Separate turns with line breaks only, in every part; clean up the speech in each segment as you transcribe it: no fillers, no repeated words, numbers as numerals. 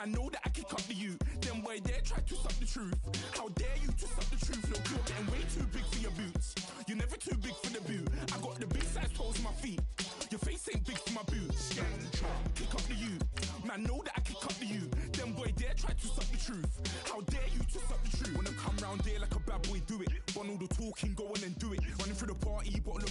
Man, know that I kick up the you. Them boy there try to suck the truth. How dare you to suck the truth? Look, you're getting way too big for your boots. You're never too big for the boot. I got the big size toes on my feet. Your face ain't big for my boots. Kick up the you. Man, know that I kick up the you. Them boy there try to suck the truth. How dare you to suck the truth? Wanna come round there like a bad boy, do it. Want all the talking, go on and do it. Running through the party, but look.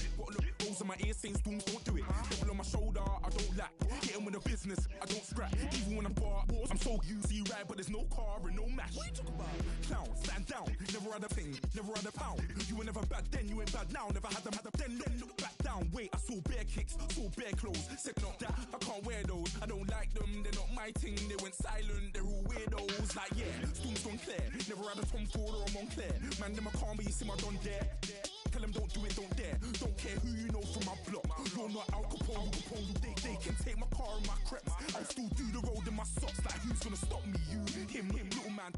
Rolls on my ear saying storms, don't do it. Devil on my shoulder, I don't lack. Hitting with the business, I don't scrap. Even when I'm bar, I'm so easy ride, but there's no car and no match. What you talk about? Clown, stand down. Never had a thing, never had a pound. You were never bad then, you ain't bad now. Never had them, then look back down. Wait, I saw bare kicks, saw bare clothes. Said not that, I can't wear those. I don't like them, they're not my thing. They went silent, they're all weirdos. Like yeah, storms gone clear. Never had a Tom Ford or a Montclair. Man, them I can't be, you see my done there. Tell them don't do it, don't dare. Don't care who you know from my block. You're not Al Capone, they can take my car and my creps. I'll still do the road in my socks. Like who's gonna stop me? You, him, little man.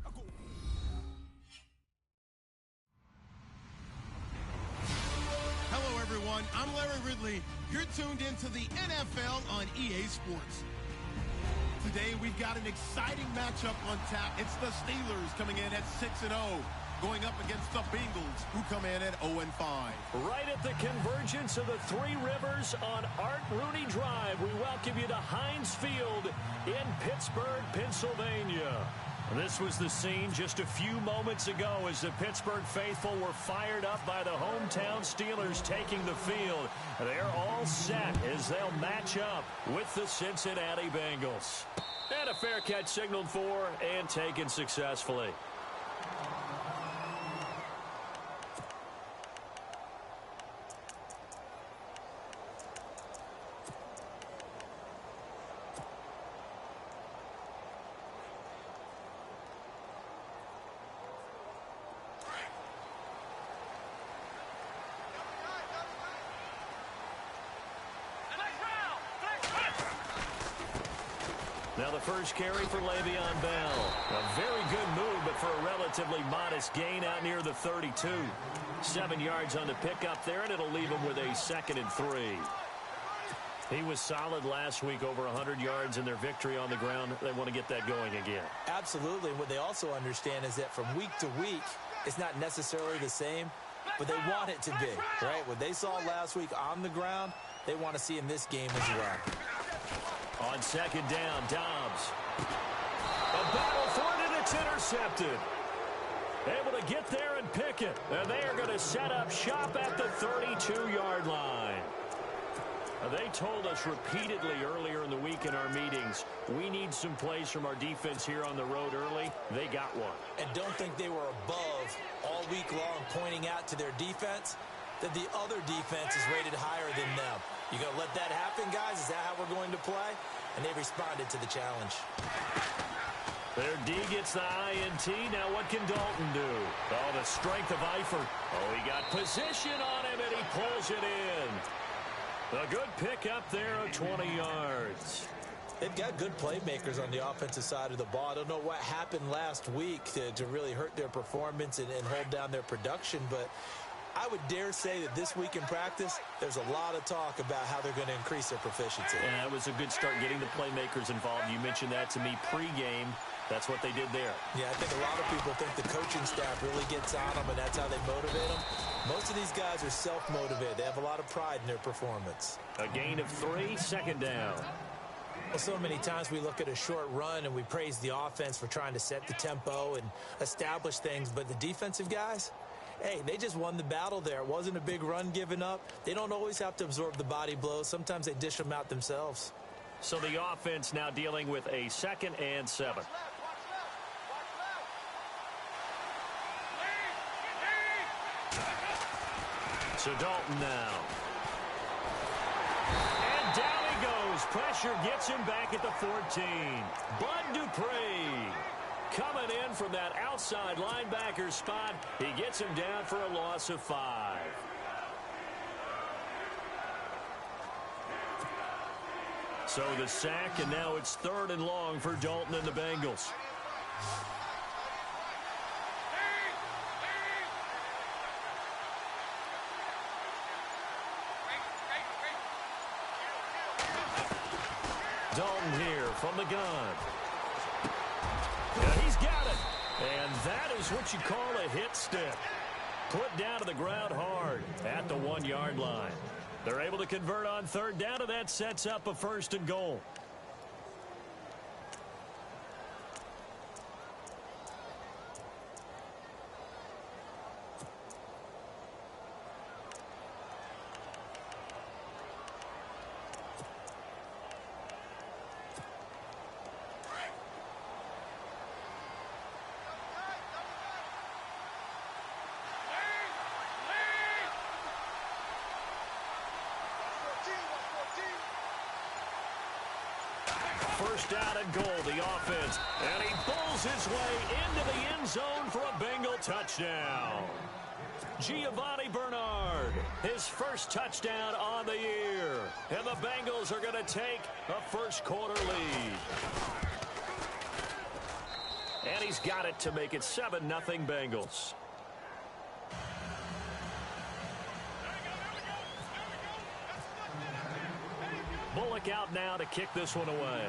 Hello everyone, I'm Larry Ridley. You're tuned into the NFL on EA Sports. Today we've got an exciting matchup on tap. It's the Steelers coming in at 6-0. Going up against the Bengals, who come in at 0-5.
Right at the convergence of the Three Rivers on Art Rooney Drive, we welcome you to Heinz Field in Pittsburgh, Pennsylvania. This was the scene just a few moments ago as the Pittsburgh faithful were fired up by the hometown Steelers taking the field. They're all set as they'll match up with the Cincinnati Bengals. And a fair catch signaled for and taken successfully. Now the first carry for Le'Veon Bell. A very good move, but for a relatively modest gain out near the 32. 7 yards on the pickup there, and it'll leave him with a 2nd and 3. He was solid last week, over 100 yards in their victory on the ground. They want to get that going again.
Absolutely. What they also understand is that from week to week, it's not necessarily the same, but they want it to be, right? What they saw last week on the ground, they want to see in this game as well.
On 2nd down, Dobbs. A battle for it, and it's intercepted. Able to get there and pick it. And they are going to set up shop at the 32-yard line. They told us repeatedly earlier in the week in our meetings, we need some plays from our defense here on the road early. They got one.
And don't think they were above all week long pointing out to their defense that the other defense is rated higher than them. You going to let that happen, guys? Is that how we're going to play? And they responded to the challenge.
Their D gets the INT. Now what can Dalton do? Oh, the strength of Eifert. Oh, he got position on him, and he pulls it in. A good pick up there of 20 yards.
They've got good playmakers on the offensive side of the ball. I don't know what happened last week to really hurt their performance and hold down their production, but I would dare say that this week in practice, there's a lot of talk about how they're going to increase their proficiency.
Yeah, it was a good start getting the playmakers involved. You mentioned that to me pregame. That's what they did there.
Yeah, I think a lot of people think the coaching staff really gets on them, and that's how they motivate them. Most of these guys are self-motivated. They have a lot of pride in their performance.
A gain of 3, 2nd down.
Well, so many times we look at a short run and we praise the offense for trying to set the tempo and establish things, but the defensive guys, hey, they just won the battle there. It wasn't a big run given up. They don't always have to absorb the body blows. Sometimes they dish them out themselves.
So the offense now dealing with a 2nd and 7. So Dalton now. And down he goes. Pressure gets him back at the 14. Bud Dupree coming in from that outside linebacker spot. He gets him down for a loss of 5. So the sack, and now it's 3rd and long for Dalton and the Bengals. Dalton here from the gun. is what you call a hit stick. Put down to the ground hard at the 1-yard line. They're able to convert on third down, and that sets up a 1st and goal. First down and goal, the offense. And he pulls his way into the end zone for a Bengal touchdown. Giovanni Bernard, his first touchdown on the year. And the Bengals are going to take a first-quarter lead. And he's got it to make it 7-0 Bengals. Bullock out now to kick this one away.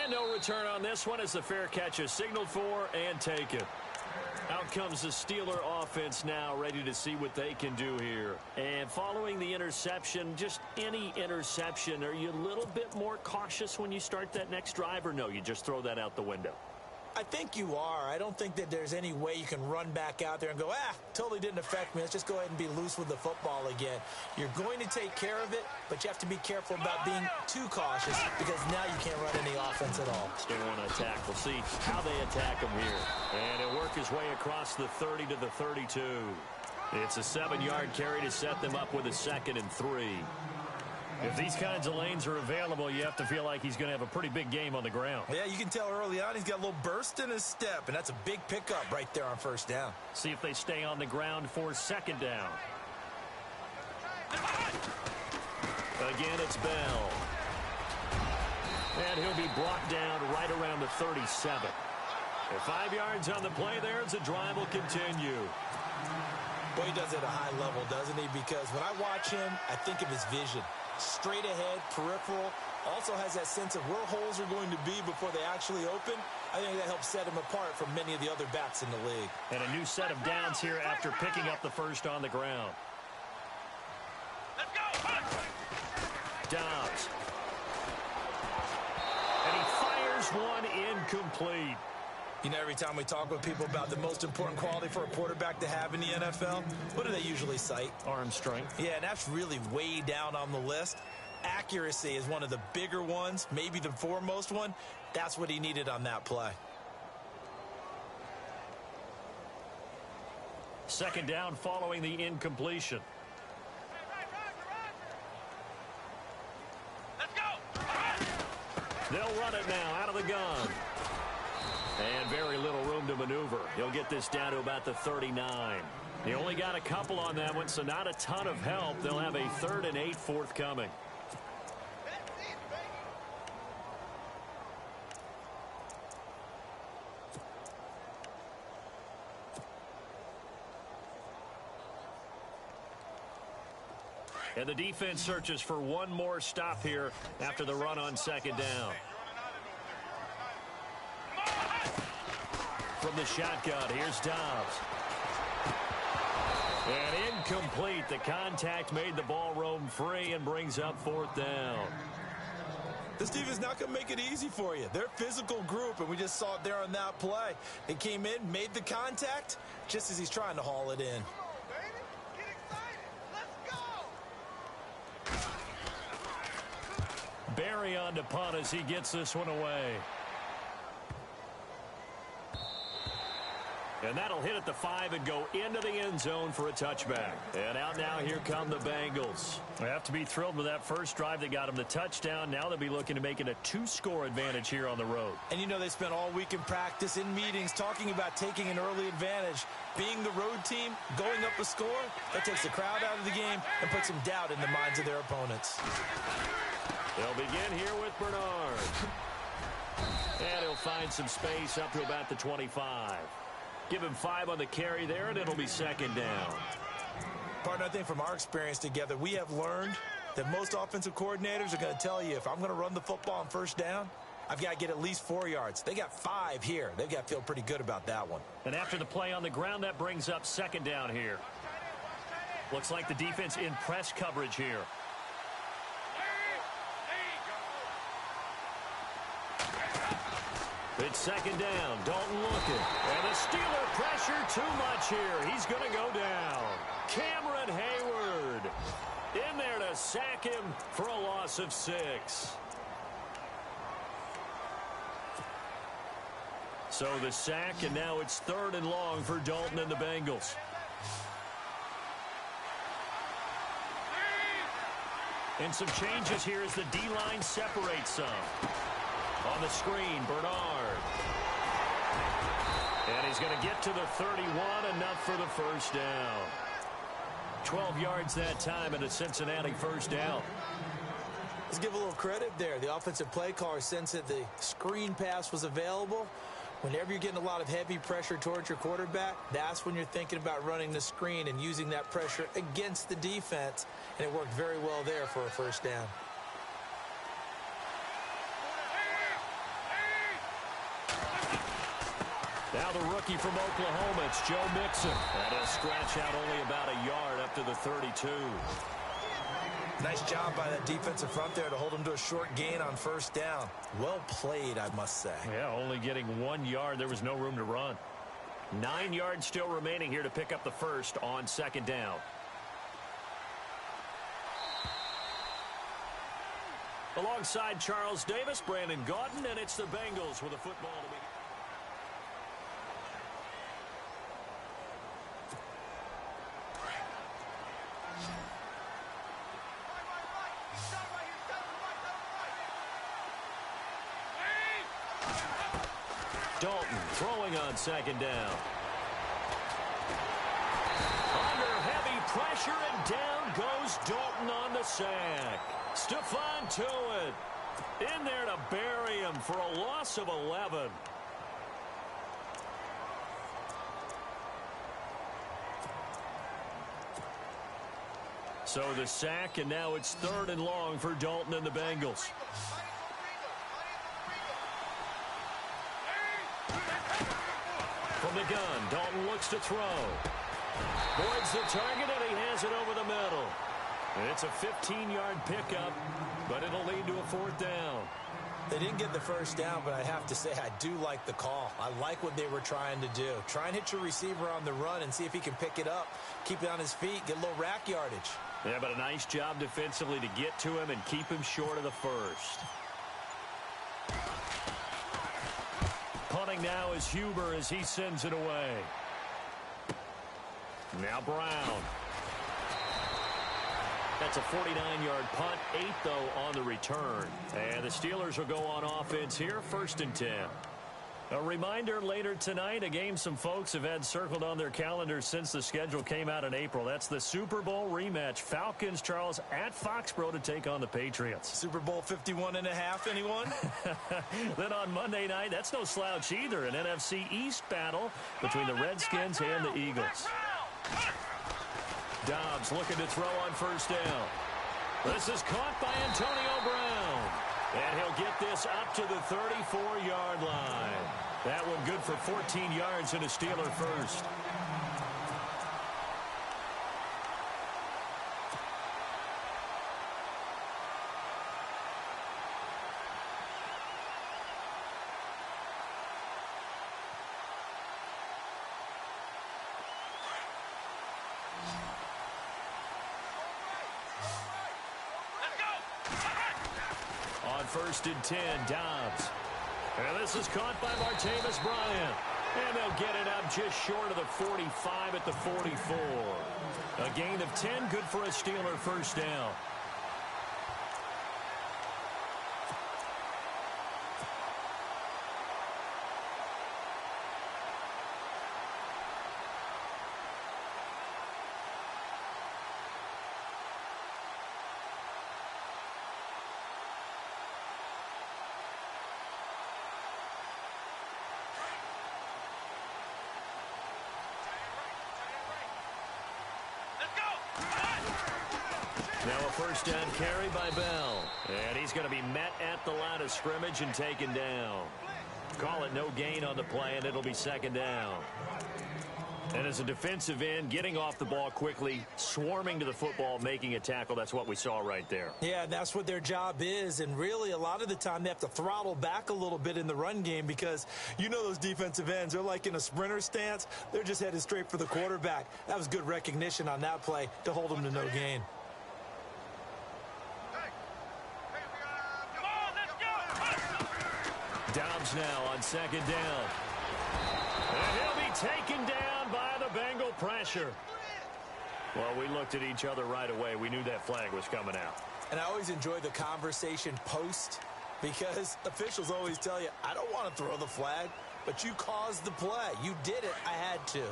And no return on this one as the fair catch is signaled for and taken. Out comes the Steeler offense now, ready to see what they can do here. And following the interception, just any interception, are you a little bit more cautious when you start that next drive, or no, you just throw that out the window?
I think you are. I don't think that there's any way you can run back out there and go, totally didn't affect me. Let's just go ahead and be loose with the football again. You're going to take care of it, but you have to be careful about being too cautious because now you can't run any offense at all.
They want to attack. We'll see how they attack them here. And he'll work his way across the 30 to the 32. It's a 7-yard carry to set them up with a 2nd and 3. If these kinds of lanes are available, you have to feel like he's going to have a pretty big game on the ground.
Yeah, you can tell early on he's got a little burst in his step, and that's a big pickup right there on first down.
See if they stay on the ground for 2nd down. Again, it's Bell. And he'll be brought down right around the 37. And 5 yards on the play there as the drive will continue.
Boy, he does it at a high level, doesn't he? Because when I watch him, I think of his vision. Straight ahead, peripheral, also has that sense of where holes are going to be before they actually open. I think that helps set him apart from many of the other backs in the league.
And a new set of downs here after picking up the first on the ground.
Let's go!
Dobbs. And he fires one incomplete.
You know, every time we talk with people about the most important quality for a quarterback to have in the NFL, what do they usually cite?
Arm strength.
Yeah, and that's really way down on the list. Accuracy is one of the bigger ones, maybe the foremost one. That's what he needed on that play.
2nd down following the incompletion.
Let's go!
They'll run it now out of the gun. And very little room to maneuver. He'll get this down to about the 39. He only got a couple on that one, so not a ton of help. They'll have a 3rd and 8 forthcoming. And the defense searches for one more stop here after the run on 2nd down. From the shotgun, here's Dobbs. And incomplete. The contact made the ball roam free and brings up 4th down.
This defense not going to make it easy for you. They're a physical group, and we just saw it there on that play. They came in, made the contact, just as he's trying to haul it in.
Barry on to punt as he gets this one away. And that'll hit at the 5 and go into the end zone for a touchback. And out now, here come the Bengals. They have to be thrilled with that first drive that got them the touchdown. Now they'll be looking to make it a 2-score advantage here on the road.
And you know they spent all week in practice, in meetings, talking about taking an early advantage. Being the road team, going up a score, that takes the crowd out of the game and puts some doubt in the minds of their opponents.
They'll begin here with Bernard. And he'll find some space up to about the 25. Give him 5 on the carry there, and it'll be 2nd down.
Partner, I think from our experience together, we have learned that most offensive coordinators are going to tell you, if I'm going to run the football on first down, I've got to get at least 4 yards. They got 5 here. They've got to feel pretty good about that one.
And after the play on the ground, that brings up second down here. Looks like the defense in press coverage here. It's second down. Dalton looking. And the Steeler pressure too much here. He's going to go down. Cameron Hayward in there to sack him for a loss of 6. So the sack, and now it's 3rd and long for Dalton and the Bengals. And some changes here as the D-line separates some. On the screen, Bernard. And he's going to get to the 31, enough for the first down. 12 yards that time, and a Cincinnati first down.
Let's give a little credit there. The offensive play caller sensed that the screen pass was available. Whenever you're getting a lot of heavy pressure towards your quarterback, that's when you're thinking about running the screen and using that pressure against the defense. And it worked very well there for a first down.
Now the rookie from Oklahoma, it's Joe Mixon. That'll scratch out only about a yard up to the 32.
Nice job by that defensive front there to hold him to a short gain on first down. Well played, I must say.
Yeah, only getting 1 yard. There was no room to run. 9 yards still remaining here to pick up the first on second down. Alongside Charles Davis, Brandon Gaudin, and it's the Bengals with a football to be. Dalton throwing on second down. Under heavy pressure, and down goes Dalton on the sack. Stephon Tuitt in there to bury him for a loss of 11. So the sack, and now it's 3rd and long for Dalton and the Bengals. From the gun, Dalton looks to throw. Boyd's the target, and he has it over the middle. And it's a 15-yard pickup, but it'll lead to a 4th down.
They didn't get the first down, but I have to say I do like the call. I like what they were trying to do. Try and hit your receiver on the run and see if he can pick it up, keep it on his feet, get a little rack yardage.
Yeah, but a nice job defensively to get to him and keep him short of the first. Punting now is Huber as he sends it away. Now Brown. That's a 49-yard punt, 8 though on the return. And the Steelers will go on offense here, 1st and 10. A reminder later tonight, a game some folks have had circled on their calendars since the schedule came out in April. That's the Super Bowl rematch. Falcons, Charles, at Foxborough to take on the Patriots.
Super Bowl 51.5, anyone?
Then on Monday night, that's no slouch either. An NFC East battle between the Redskins and the Eagles. Dobbs looking to throw on first down. This is caught by Antonio Brown. And he'll get this up to the 34-yard line. That one good for 14 yards and a Steeler first. On 1st and 10, Dobbs. And this is caught by Martavis Bryant. And they'll get it up just short of the 45 at the 44. A gain of 10, good for a Steeler first down. Now a first down carry by Bell. And he's going to be met at the line of scrimmage and taken down. Call it no gain on the play, and it'll be second down. And as a defensive end, getting off the ball quickly, swarming to the football, making a tackle, that's what we saw right there.
Yeah, that's what their job is. And really, a lot of the time, they have to throttle back a little bit in the run game because you know those defensive ends, they're like in a sprinter stance. They're just headed straight for the quarterback. That was good recognition on that play to hold them to no gain.
Dobbs now on second down. And he'll be taken down by the Bengal pressure. Well, we looked at each other right away. We knew that flag was coming out.
And I always enjoy the conversation post because officials always tell you, I don't want to throw the flag, but you caused the play. You did it. I had to.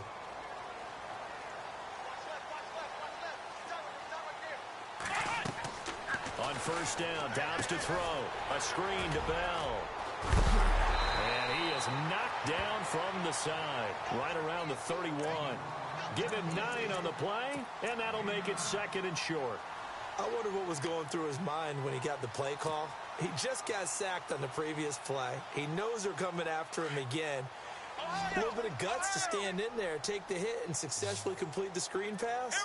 On first down, Dobbs to throw. A screen to Bell. And he is knocked down from the side, right around the 31. Give him 9 on the play, and that'll make it second and short.
I wonder what was going through his mind when he got the play call. He just got sacked on the previous play. He knows they're coming after him again. A little bit of guts to stand in there, take the hit, and successfully complete the screen pass.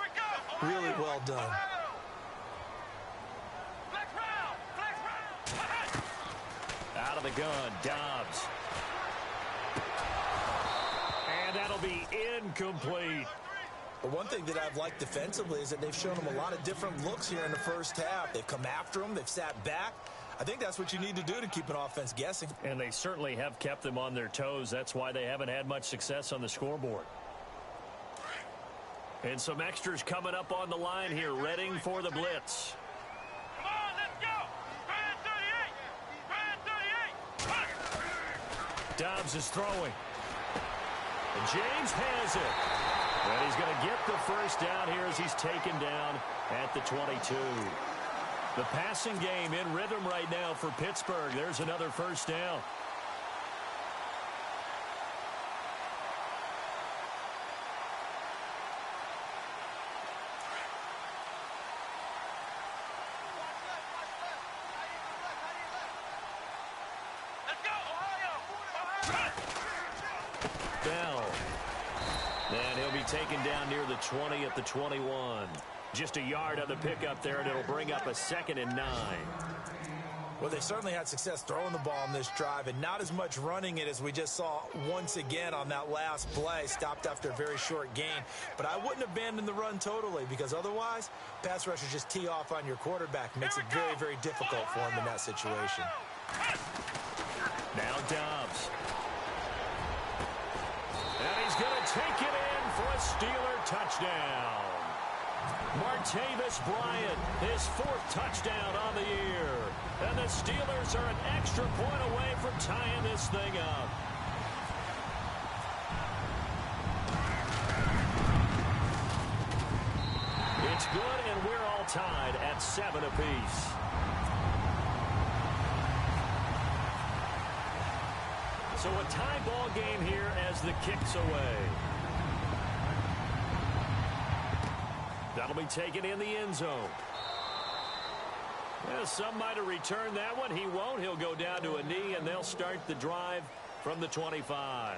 Really well done.
Out of the gun, Dobbs. And that'll be incomplete.
But one thing that I've liked defensively is that they've shown him a lot of different looks here in the first half. They've come after him. They've sat back. I think that's what you need to do to keep an offense guessing.
And they certainly have kept them on their toes. That's why they haven't had much success on the scoreboard. And some extras coming up on the line here, readying for the blitz. Dobbs is throwing. And James has it. And he's going to get the first down here as he's taken down at the 22. The passing game in rhythm right now for Pittsburgh. There's another first down. Bell. And he'll be taken down near the 20 at the 21. Just a yard on the pickup there, and it'll bring up a 2nd and 9.
Well, they certainly had success throwing the ball in this drive, and not as much running it as we just saw once again on that last play. Stopped after a very short gain. But I wouldn't abandon the run totally, because otherwise, pass rushers just tee off on your quarterback. Makes it very, very difficult for him in that situation.
Now Dobbs. And he's going to take it in for a Steeler touchdown. Martavis Bryant, his 4th touchdown on the year. And the Steelers are an extra point away from tying this thing up. It's good, and we're all tied at 7 apiece. So a tie ball game here as the kick's away. That'll be taken in the end zone. Well, some might have returned that one. He won't. He'll go down to a knee, and they'll start the drive from the 25.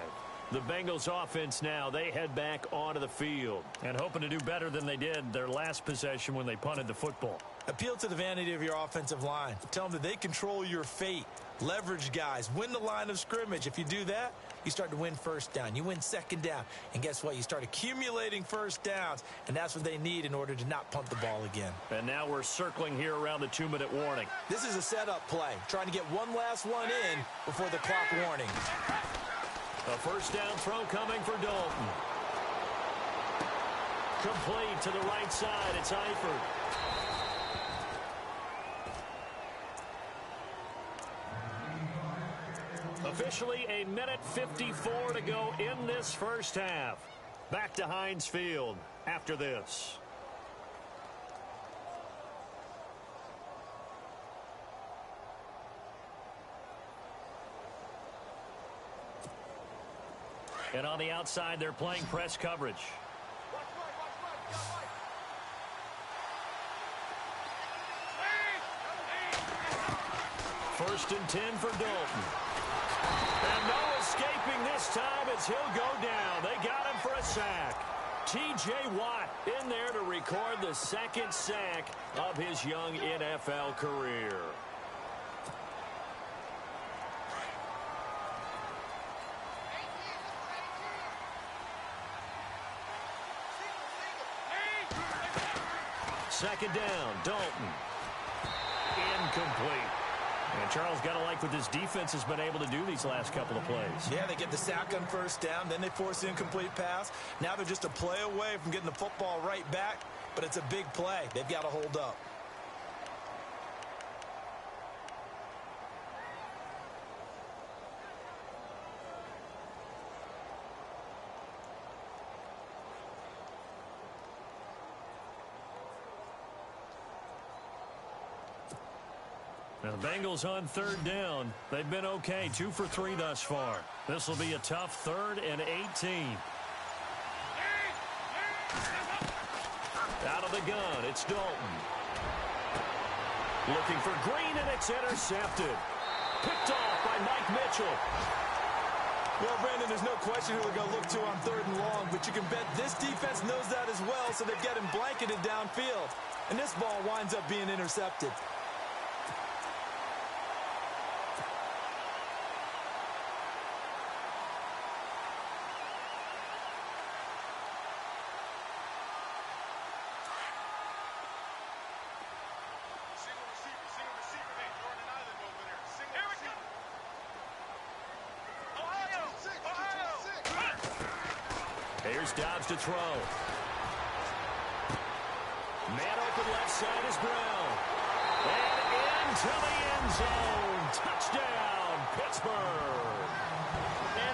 The Bengals offense now, they head back onto the field and hoping to do better than they did their last possession when they punted the football.
Appeal to the vanity of your offensive line. Tell them that they control your fate. Leverage guys. Win the line of scrimmage. If you do that, you start to win first down. You win second down. And guess what? You start accumulating first downs. And that's what they need in order to not punt the ball again.
And now we're circling here around the 2-minute warning.
This is a setup play. Trying to get one last one in before the clock warning.
A first down throw coming for Dalton. Complete to the right side. It's Eifert. Officially a minute 54 to go in this first half. Back to Heinz Field after this. And on the outside, they're playing press coverage. First and 10 for Dalton. And no escaping this time as he'll go down. They got him for a sack. T.J. Watt in there to record the second sack of his young NFL career. Second down, Dalton. Incomplete. And Charles, got to like what this defense has been able to do these last couple of plays.
Yeah, they get the sack on first down, then they force the incomplete pass. Now they're just a play away from getting the football right back, but it's a big play. They've got to hold up.
Now the Bengals on third down. They've been okay, 2 for 3 thus far. This will be a tough 3rd and 18. Out of the gun, it's Dalton. Looking for Green, and it's intercepted. Picked off by Mike Mitchell.
Well, Brandon, there's no question who they're going to look to on 3rd and long, but you can bet this defense knows that as well, so they've got him blanketed downfield. And this ball winds up being intercepted.
Here's Dobbs to throw. Man open left side is Brown. And into the end zone. Touchdown, Pittsburgh.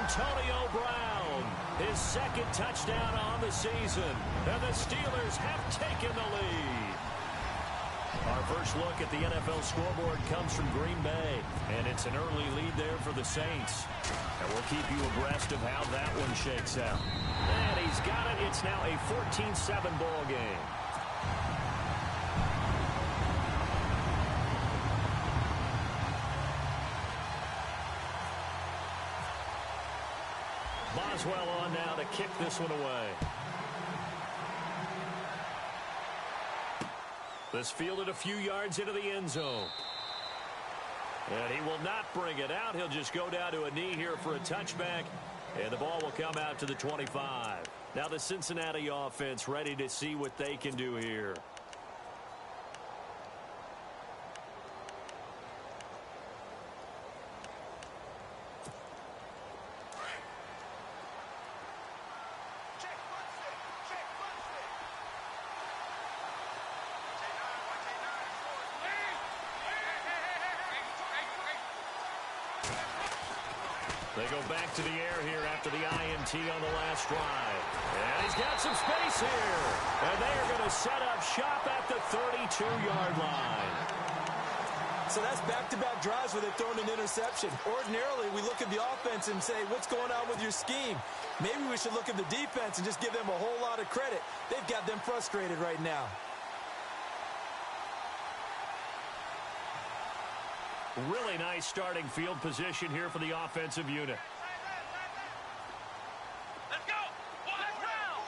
Antonio Brown, his second touchdown on the season. And the Steelers have taken the lead. Our first look at the NFL scoreboard comes from Green Bay. And it's an early lead there for the Saints. And we'll keep you abreast of how that one shakes out. And he's got it. It's now a 14-7 ball game. Boswell on now to kick this one away. This fielded a few yards into the end zone. And he will not bring it out. He'll just go down to a knee here for a touchback. And the ball will come out to the 25. Now the Cincinnati offense ready to see what they can do here. They go back to the air here after the INT on the last drive. And he's got some space here. And they are going to set up shop at the 32-yard line.
So that's back-to-back drives where they've thrown an interception. Ordinarily, we look at the offense and say, what's going on with your scheme? Maybe we should look at the defense and just give them a whole lot of credit. They've got them frustrated right now.
Really nice starting field position here for the offensive unit.
Let's go! Flex round!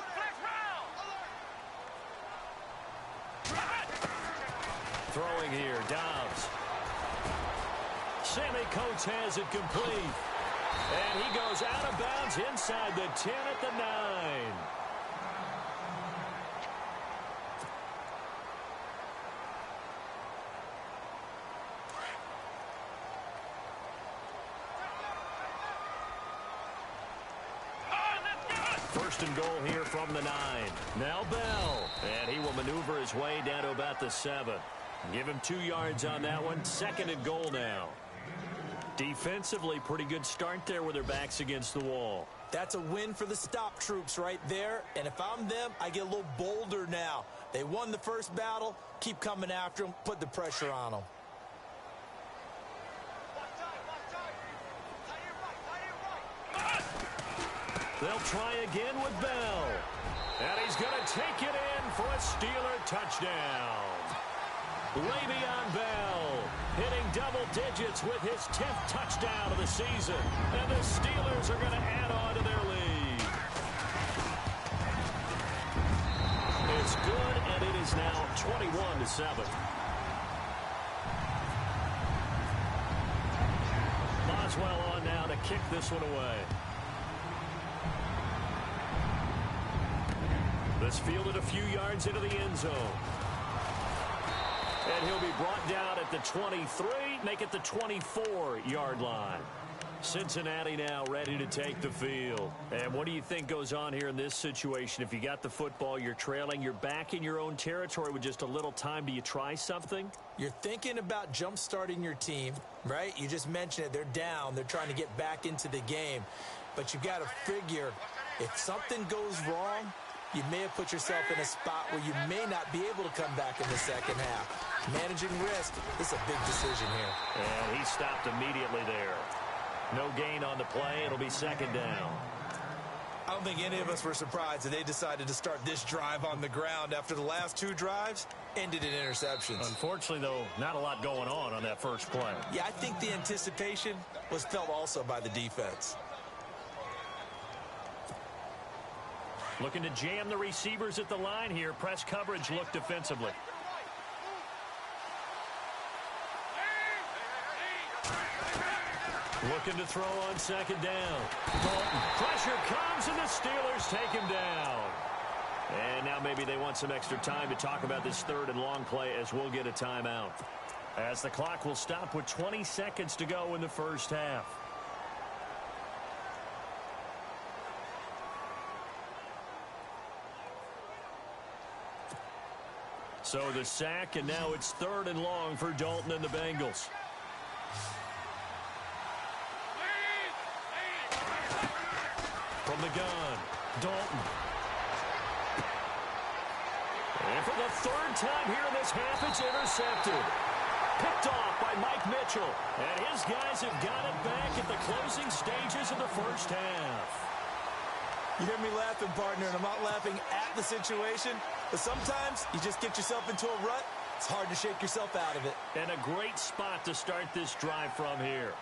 Throwing here, Dobbs. Sammy Coates has it complete. And he goes out of bounds inside the 10 at the 9. First and goal here from the 9. Now Bell. And he will maneuver his way down to about the 7. Give him 2 yards on that one. Second and goal now. Defensively, pretty good start there with their backs against the wall.
That's a win for the stop troops right there. And if I'm them, I get a little bolder now. They won the first battle. Keep coming after them. Put the pressure on them.
They'll try again with Bell. And he's going to take it in for a Steeler touchdown. Le'Veon Bell hitting double digits with his 10th touchdown of the season. And the Steelers are going to add on to their lead. It's good, and it is now 21-7. Boswell on now to kick this one away. This fielded a few yards into the end zone. And he'll be brought down at the 23, make it the 24-yard line. Cincinnati now ready to take the field. And what do you think goes on here in this situation? If you got the football, you're trailing, you're back in your own territory with just a little time. Do you try something?
You're thinking about jump-starting your team, right? You just mentioned it. They're down. They're trying to get back into the game. But you got to figure if something goes wrong, you may have put yourself in a spot where you may not be able to come back in the second half. Managing risk is a big decision here.
And he stopped immediately there. No gain on the play. It'll be second down.
I don't think any of us were surprised that they decided to start this drive on the ground after the last two drives ended in interceptions.
Unfortunately, though, not a lot going on that first play.
Yeah, I think the anticipation was felt also by the defense.
Looking to jam the receivers at the line here. Press coverage look defensively. Looking to throw on second down. Dalton. Pressure comes, and the Steelers take him down. And now maybe they want some extra time to talk about this third and long play as we'll get a timeout. As the clock will stop with 20 seconds to go in the first half. So the sack, and now it's third and long for Dalton and the Bengals. From the gun, Dalton. And for the third time here in this half, it's intercepted. Picked off by Mike Mitchell. And his guys have got it back at the closing stages of the first half.
You hear me laughing, partner, and I'm not laughing at the situation, but sometimes you just get yourself into a rut. It's hard to shake yourself out of it.
And a great spot to start this drive from here.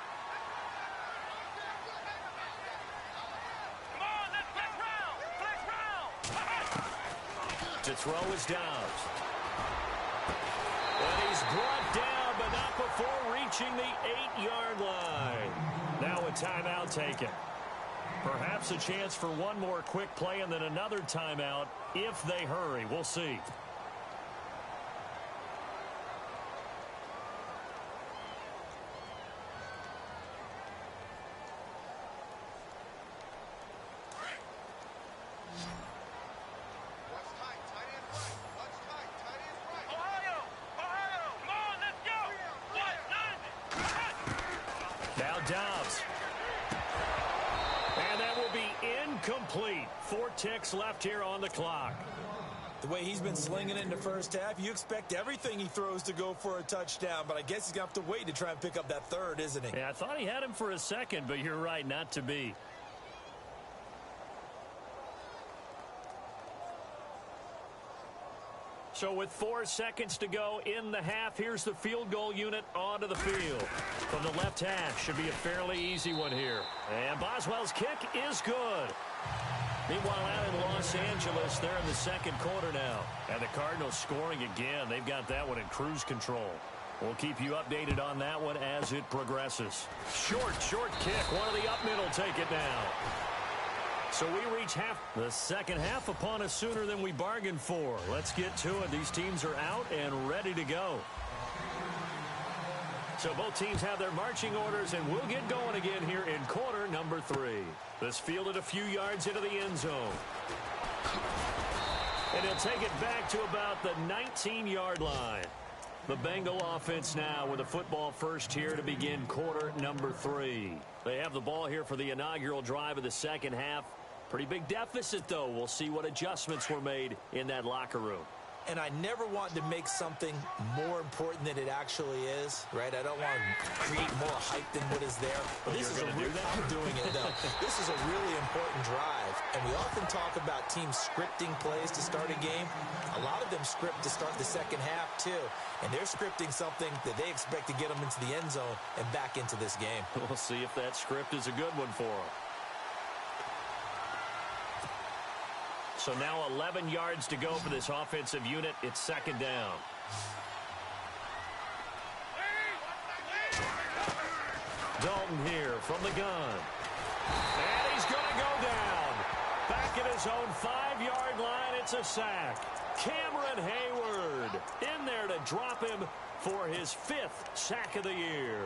To throw is Downs. And he's brought down, but not before reaching the 8-yard line. Now a timeout taken. Perhaps a chance for one more quick play and then another timeout if they hurry. We'll see. Dobbs. And that will be incomplete. 4 ticks left here on the clock.
The way he's been slinging it in the first half, you expect everything he throws to go for a touchdown, but I guess he's going to have to wait to try and pick up that third, isn't he?
Yeah, I thought he had him for a second, but you're right, not to be. So with 4 seconds to go in the half, here's the field goal unit onto the field. From the left hash, should be a fairly easy one here. And Boswell's kick is good. Meanwhile, out in Los Angeles, they're in the second quarter now. And the Cardinals scoring again. They've got that one in cruise control. We'll keep you updated on that one as it progresses. Short kick. One of the up middle take it now. So we reach the second half upon us sooner than we bargained for. Let's get to it. These teams are out and ready to go. So both teams have their marching orders, and we'll get going again here in quarter number 3. This fielded a few yards into the end zone. And he'll take it back to about the 19-yard line. The Bengal offense now with a football first here to begin quarter number 3. They have the ball here for the inaugural drive of the second half. Pretty big deficit, though. We'll see what adjustments were made in that locker room.
and I never want to make something more important than it actually is, right? I don't want to create more hype than what is there. But this is I'm doing it, though. This is a really important drive, and we often talk about teams scripting plays to start a game. A lot of them script to start the second half, too, and they're scripting something that they expect to get them into the end zone and back into this game.
We'll see if that script is a good one for them. So now 11 yards to go for this offensive unit. It's second down. Dalton here from the gun. And he's going to go down. Back at his own 5-yard line, it's a sack. Cameron Hayward in there to drop him for his 5th sack of the year.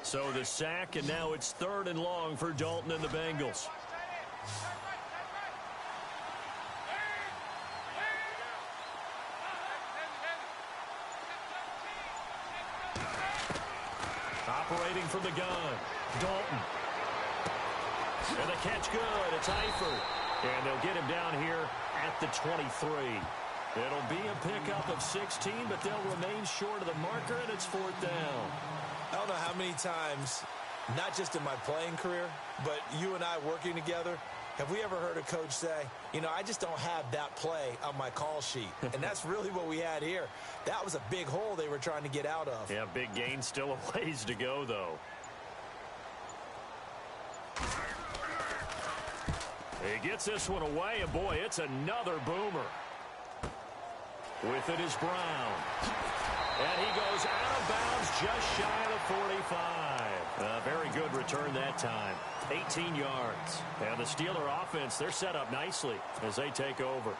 So the sack, and now it's 3rd and long for Dalton and the Bengals. Operating from the gun, Dalton. And the catch good, it's Eifert. And they'll get him down here at the 23. It'll be a pickup of 16, but they'll remain short of the marker, and it's 4th down.
I don't know how many times, not just in my playing career, but you and I working together, have we ever heard a coach say, you know, I just don't have that play on my call sheet. And that's really what we had here. That was a big hole they were trying to get out of.
Yeah, big gain, still a ways to go, though. He gets this one away, and boy, it's another boomer. With it is Brown. And he goes out of bounds just shy of the 45. A very good return that time. 18 yards. And the Steeler offense, they're set up nicely as they take over.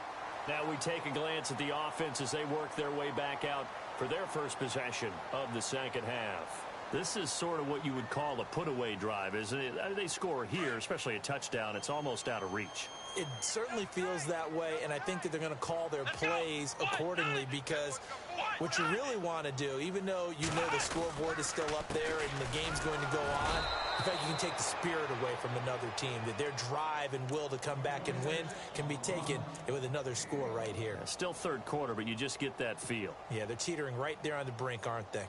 Now we take a glance at the offense as they work their way back out for their first possession of the second half. This is sort of what you would call a put-away drive, isn't it? I mean, they score here, especially a touchdown. It's almost out of reach.
It certainly feels that way, and I think that they're going to call their plays accordingly, because what you really want to do, even though you know the scoreboard is still up there and the game's going to go on, in fact, you can take the spirit away from another team, that their drive and will to come back and win can be taken with another score right here.
Still third quarter, but you just get that feel.
Yeah, they're teetering right there on the brink, aren't they?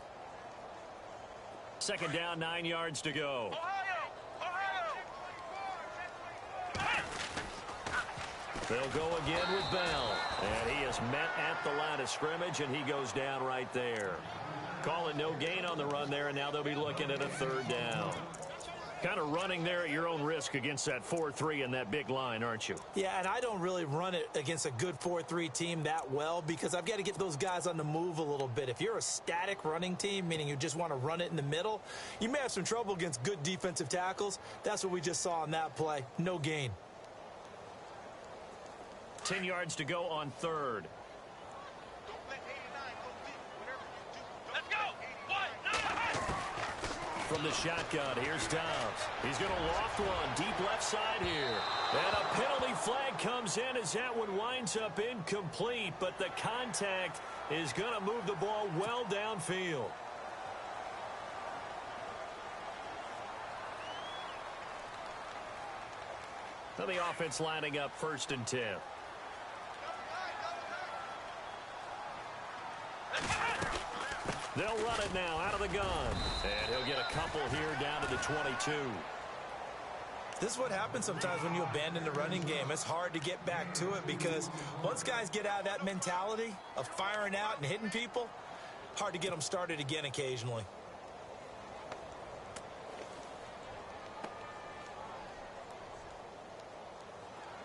Second down, 9 yards to go. They'll go again with Bell. And he is met at the line of scrimmage, and he goes down right there. Call it no gain on the run there, and now they'll be looking at a 3rd down. Kind of running there at your own risk against that 4-3 and that big line, aren't you?
Yeah, and I don't really run it against a good 4-3 team that well, because I've got to get those guys on the move a little bit. If you're a static running team, meaning you just want to run it in the middle, you may have some trouble against good defensive tackles. That's what we just saw on that play. No gain.
10 yards to go on 3rd.
Let's go!
From the shotgun, here's Dobbs. He's going to loft one deep left side here. And a penalty flag comes in as that one winds up incomplete, but the contact is going to move the ball well downfield. Now the offense lining up 1st and 10. They'll run it now out of the gun. And he'll get a couple here down to the 22.
This is what happens sometimes when you abandon the running game. It's hard to get back to it, because once guys get out of that mentality of firing out and hitting people, hard to get them started again occasionally.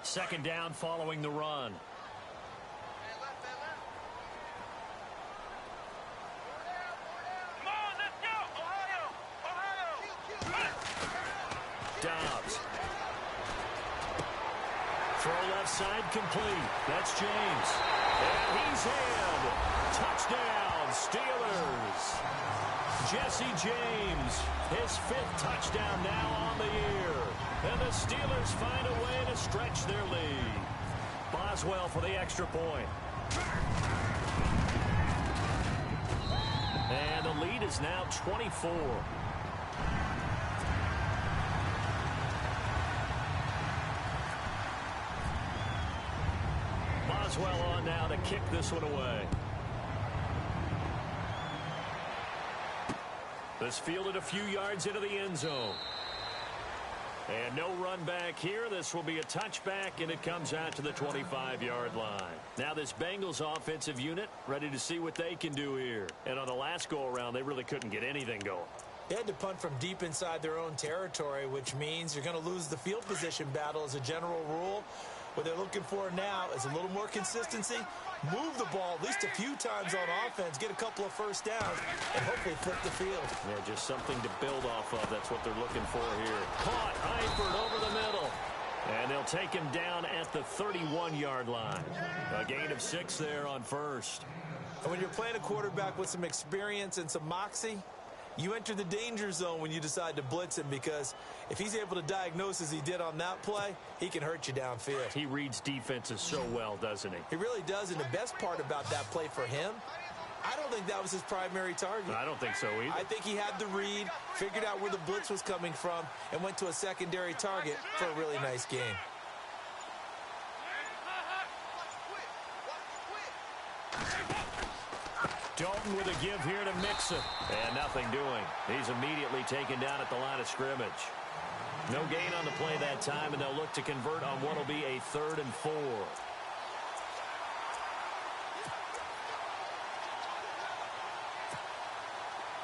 Second down following the run. Dobbs. Throw left side complete. That's James. And he's in. Touchdown, Steelers. Jesse James, his 5th touchdown now on the year. And the Steelers find a way to stretch their lead. Boswell for the extra point. And the lead is now 24. Boswell on now to kick this one away. This fielded a few yards into the end zone. And no run back here. This will be a touchback, and it comes out to the 25-yard line. Now this Bengals offensive unit ready to see what they can do here. And on the last go-around, they really couldn't get anything going.
They had to punt from deep inside their own territory, which means you're going to lose the field position battle as a general rule. What they're looking for now is a little more consistency, move the ball at least a few times on offense, get a couple of first downs, and hopefully flip the field.
Yeah, just something to build off of. That's what they're looking for here. Caught, Eifert over the middle. And they'll take him down at the 31-yard line. A gain of 6 there on first.
And when you're playing a quarterback with some experience and some moxie, you enter the danger zone when you decide to blitz him, because if he's able to diagnose as he did on that play, he can hurt you downfield.
He reads defenses so well, doesn't he?
He really does, and the best part about that play for him, I don't think that was his primary target.
I don't think so either.
I think he had the read, figured out where the blitz was coming from, and went to a secondary target for a really nice game.
Dalton with a give here to Mixon. And nothing doing. He's immediately taken down at the line of scrimmage. No gain on the play that time, and they'll look to convert on what will be a 3rd and 4.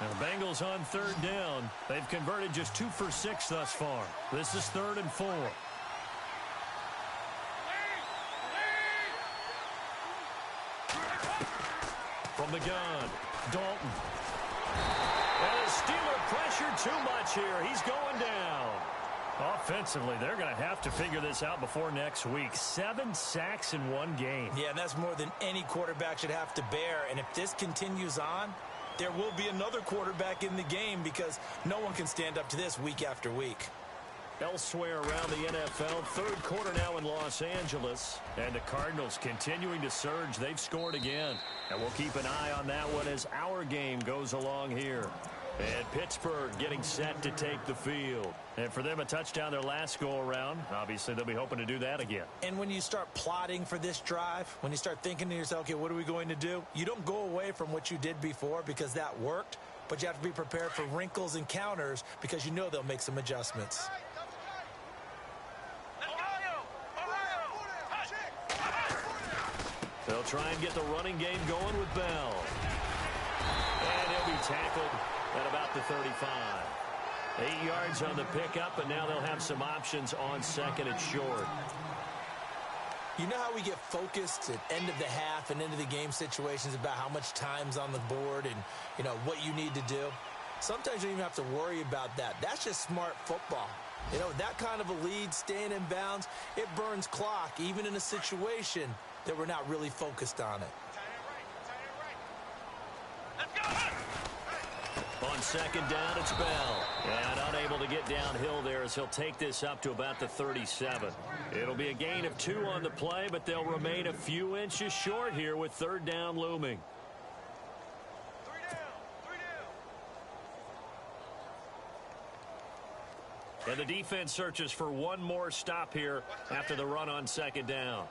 Now the Bengals on 3rd down. They've converted just 2 for 6 thus far. This is 3rd and 4. From the gun, Dalton. And the Steeler pressure too much here. He's going down. Offensively, they're going to have to figure this out before next week. 7 sacks in 1 game.
Yeah, and that's more than any quarterback should have to bear. And if this continues on, there will be another quarterback in the game, because no one can stand up to this week after week.
Elsewhere around the NFL, 3rd quarter now in Los Angeles. And the Cardinals continuing to surge. They've scored again. And we'll keep an eye on that one as our game goes along here. And Pittsburgh getting set to take the field. And for them, a touchdown their last go-around. Obviously, they'll be hoping to do that again.
And when you start plotting for this drive, when you start thinking to yourself, okay, what are we going to do? You don't go away from what you did before because that worked. But you have to be prepared for wrinkles and counters, because you know they'll make some adjustments.
They'll try and get the running game going with Bell. And he'll be tackled at about the 35. 8 yards on the pickup, and now they'll have some options on 2nd and short.
You know how we get focused at end of the half and into the game situations about how much time's on the board and, you know, what you need to do? Sometimes you don't even have to worry about that. That's just smart football. You know, that kind of a lead, staying in bounds, it burns clock, even in a situation that we're not really focused on it.
On 2nd down, it's Bell. And unable to get downhill there as he'll take this up to about the 37. It'll be a gain of 2 on the play, but they'll remain a few inches short here with 3rd down looming.
3 down.
And the defense searches for one more stop here after the run on 2nd down.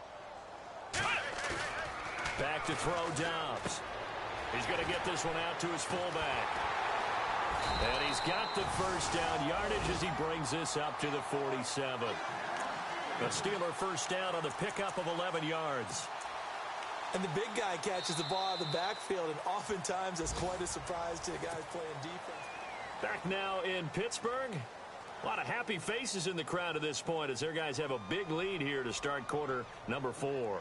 Back to throw Dobbs. He's going to get this one out to his fullback. And he's got the 1st down yardage as he brings this up to the 47. The Steeler 1st down on the pickup of 11 yards.
And the big guy catches the ball out of the backfield, and oftentimes that's quite a surprise to the guys playing defense.
Back now in Pittsburgh. A lot of happy faces in the crowd at this point as their guys have a big lead here to start quarter number 4.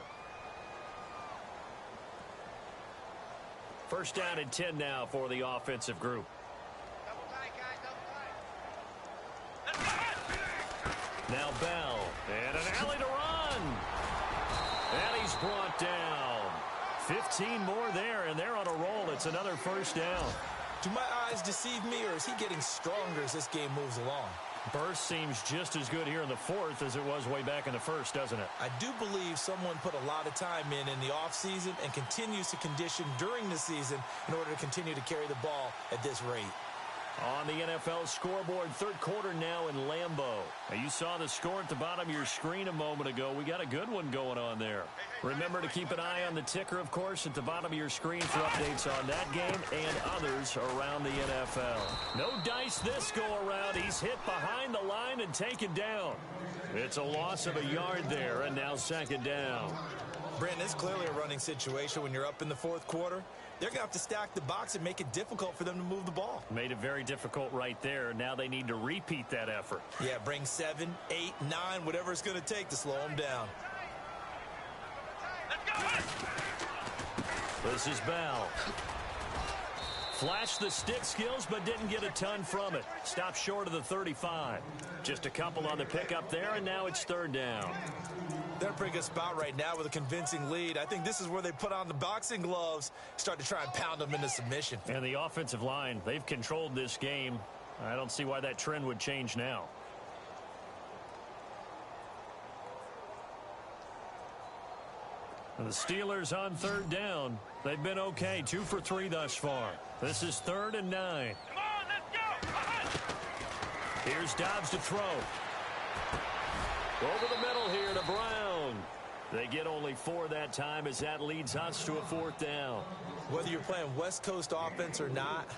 1st down and 10 now for the offensive group.
Double tight, guys, double tight.
Now Bell. And an alley to run. And he's brought down. 15 more there, and they're on a roll. It's another 1st down.
Do my eyes deceive me, or is he getting stronger as this game moves along?
Burst seems just as good here in the fourth as it was way back in the first, doesn't it?
I do believe someone put a lot of time in the offseason and continues to condition during the season in order to continue to carry the ball at this rate.
On the NFL scoreboard, third quarter now in Lambeau. Now, you saw the score at the bottom of your screen a moment ago. We got a good one going on there. Remember to keep an eye on the ticker, of course, at the bottom of your screen for updates on that game and others around the NFL. No dice this go-around. He's hit behind the line and taken down. It's a loss of a yard there, and now second down.
Brandon, it's clearly a running situation when you're up in the fourth quarter. They're going to have to stack the box and make it difficult for them to move the ball.
Made it very difficult right there. Now they need to repeat that effort.
Yeah, bring 7, 8, 9, whatever it's going to take to slow them down.
This is Bell. Flashed the stick skills, but didn't get a ton from it. Stopped short of the 35. Just a couple on the pickup there, and now it's third down.
They're in a pretty good spot right now with a convincing lead. I think this is where they put on the boxing gloves, start to try and pound them into submission.
And the offensive line, they've controlled this game. I don't see why that trend would change now. And the Steelers on third down. They've been okay, 2 for 3 thus far. This is 3rd and 9.
Come on, let's go.
Here's Dobbs to throw. Over the middle here to Brown. They get only 4 that time as that leads us to a 4th down.
Whether you're playing West Coast offense or not,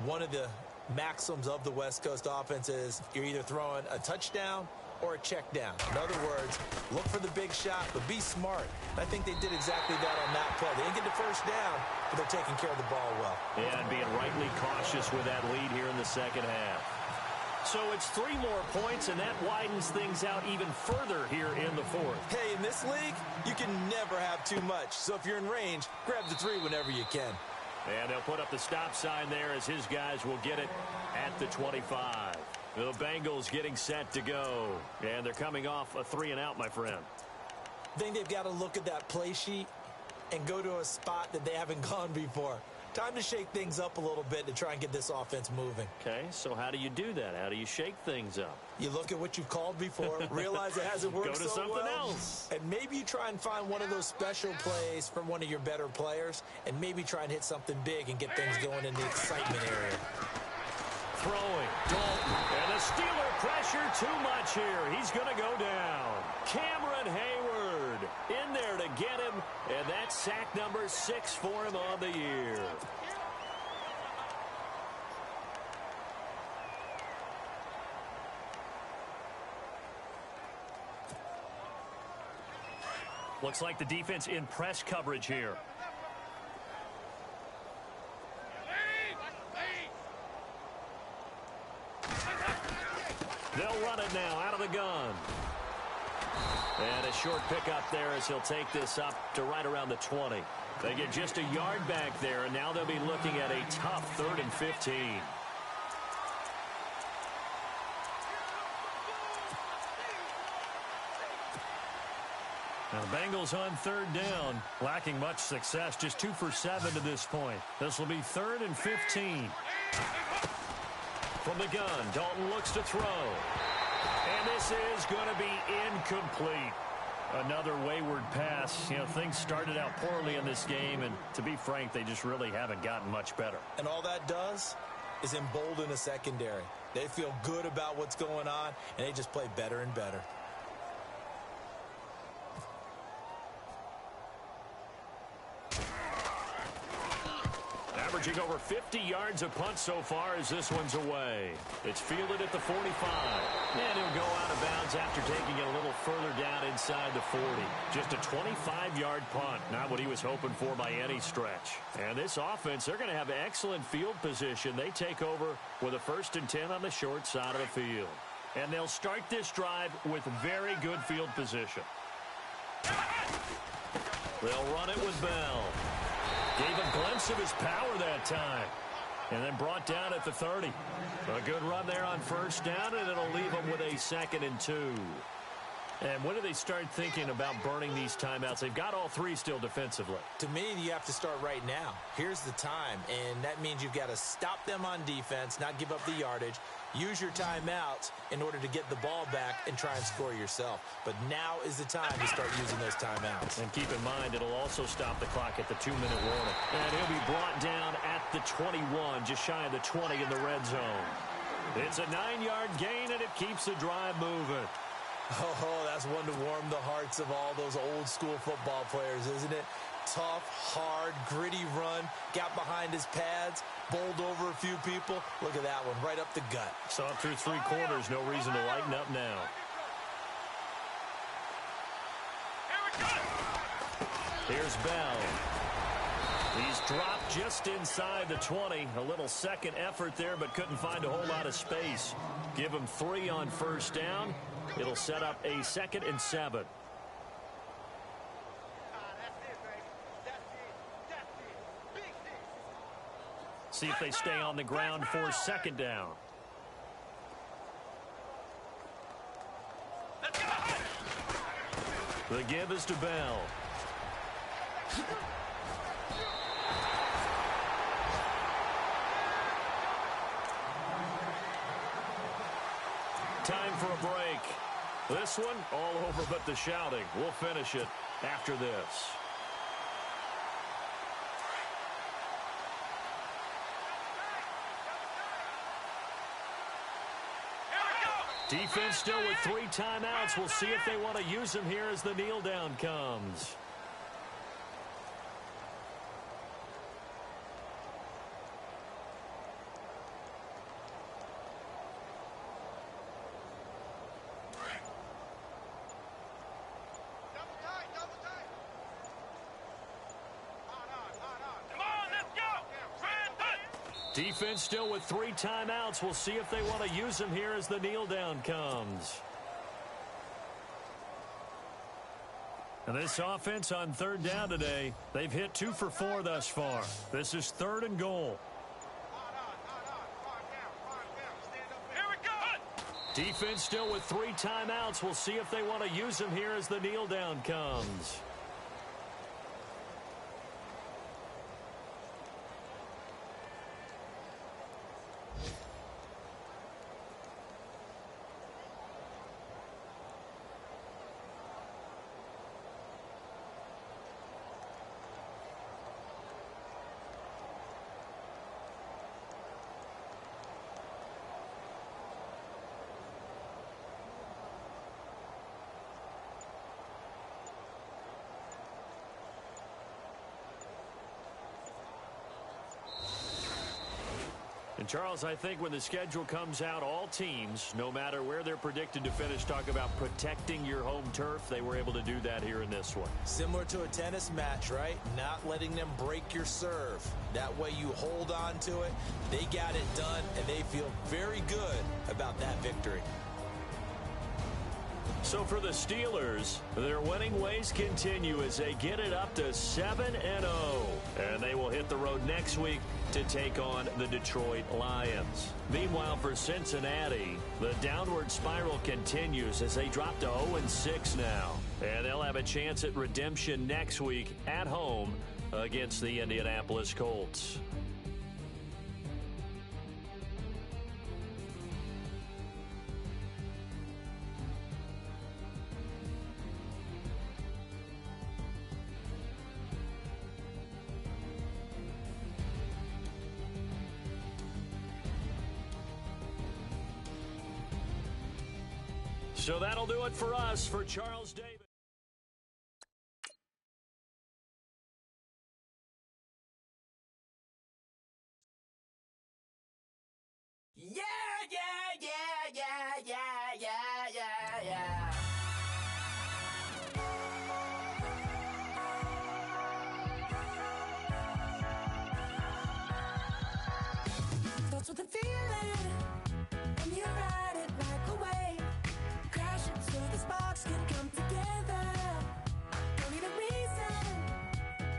one of the maxims of the West Coast offense is you're either throwing a touchdown or a check down. In other words, look for the big shot, but be smart. I think they did exactly that on that play. They didn't get the first down, but they're taking care of the ball well.
Yeah, and being rightly cautious with that lead here in the second half. So it's 3 more points, and that widens things out even further here in the fourth.
Hey, in this league, you can never have too much. So if you're in range, grab the 3 whenever you can.
And they'll put up the stop sign there as his guys will get it at the 25. The Bengals getting set to go. And they're coming off a 3-and-out, my friend.
I think they've got to look at that play sheet and go to a spot that they haven't gone before. Time to shake things up a little bit to try and get this offense moving.
Okay, so how do you do that? How do you shake things up?
You look at what you've called before, realize it hasn't worked so well.
Go to something else.
And maybe you try and find one of those special plays from one of your better players, and maybe try and hit something big and get things going in the excitement area.
Throwing, Dalton, and the Steeler pressure too much here. He's going to go down. Cameron Hayward in there to get him, and that's sack number 6 for him on the year. Looks like the defense in press coverage here. They'll run it now out of the gun. And a short pickup there as he'll take this up to right around the 20. They get just a yard back there, and now they'll be looking at a tough 3rd and 15. Now the Bengals on 3rd down, lacking much success, just 2 for 7 to this point. This will be 3rd and 15. From the gun, Dalton looks to throw. And this is going to be incomplete. Another wayward pass. You know, things started out poorly in this game, and to be frank, they just really haven't gotten much better.
And all that does is embolden a secondary. They feel good about what's going on, and they just play better and better.
Averaging over 50 yards a punt so far as this one's away. It's fielded at the 45. And he'll go out of bounds after taking it a little further down inside the 40. Just a 25-yard punt. Not what he was hoping for by any stretch. And this offense, they're going to have excellent field position. They take over with a 1st and 10 on the short side of the field. And they'll start this drive with very good field position. They'll run it with Bell. Gave a glimpse of his power that time. And then brought down at the 30. A good run there on 1st down, and it'll leave him with a 2nd and 2. And when do they start thinking about burning these timeouts? They've got all three still defensively.
To me, you have to start right now. Here's the time, and that means you've got to stop them on defense, not give up the yardage, use your timeouts in order to get the ball back and try and score yourself. But now is the time to start using those timeouts.
And keep in mind, it'll also stop the clock at the 2-minute warning. And he'll be brought down at the 21, just shy of the 20 in the red zone. It's a 9-yard gain, and it keeps the drive moving.
Oh, that's one to warm the hearts of all those old-school football players, isn't it? Tough, hard, gritty run, got behind his pads, bowled over a few people. Look at that one, right up the gut.
Saw it through 3 quarters, no reason to lighten up now. Here's Bell. He's dropped just inside the 20. A little second effort there, but couldn't find a whole lot of space. Give him 3 on first down. It'll set up a 2nd and 7. See if they stay on the ground for 2nd down. The give is to Bell. Time for a break. This one all over but the shouting. We'll finish it after this. Defense still with 3 timeouts. We'll see if they want to use them here as the kneel down comes. Defense still with 3 timeouts. We'll see if they want to use them here as the kneel down comes. And this offense on 3rd down today, they've hit 2 for 4 thus far. This is 3rd and goal. Defense still with 3 timeouts. We'll see if they want to use them here as the kneel down comes. And Charles, I think when the schedule comes out, all teams, no matter where they're predicted to finish, talk about protecting your home turf. They were able to do that here in this one.
Similar to a tennis match, right? Not letting them break your serve. That way you hold on to it. They got it done, and they feel very good about that victory.
So for the Steelers, their winning ways continue as they get it up to 7-0. And they will hit the road next week to take on the Detroit Lions. Meanwhile, for Cincinnati, the downward spiral continues as they drop to 0-6 now. And they'll have a chance at redemption next week at home against the Indianapolis Colts. So that'll do it for us. For Charles Davis.
Yeah, yeah, yeah, yeah, yeah, yeah, yeah, yeah. Starts with a feeling, and you ride it like a wave. Crashing so the sparks can come together. Don't need a reason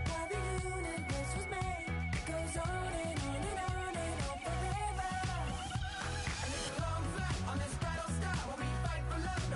why the universe was made. It goes on and on and on and on forever. And it's a long flight on this battle star where we fight for love.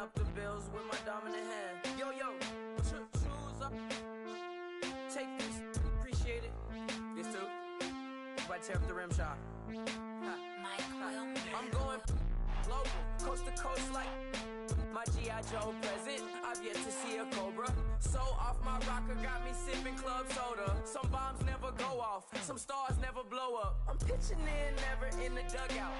up the bills with my dominant hand. Yo, choose up. Take this, appreciate it. This too. If I tear up the rim shot. I'm going global, coast to coast like my G.I. Joe present. I've yet to see a Cobra. So off my rocker got me sipping club soda. Some bombs never go off, some stars never blow up. I'm pitching in, never in the dugout.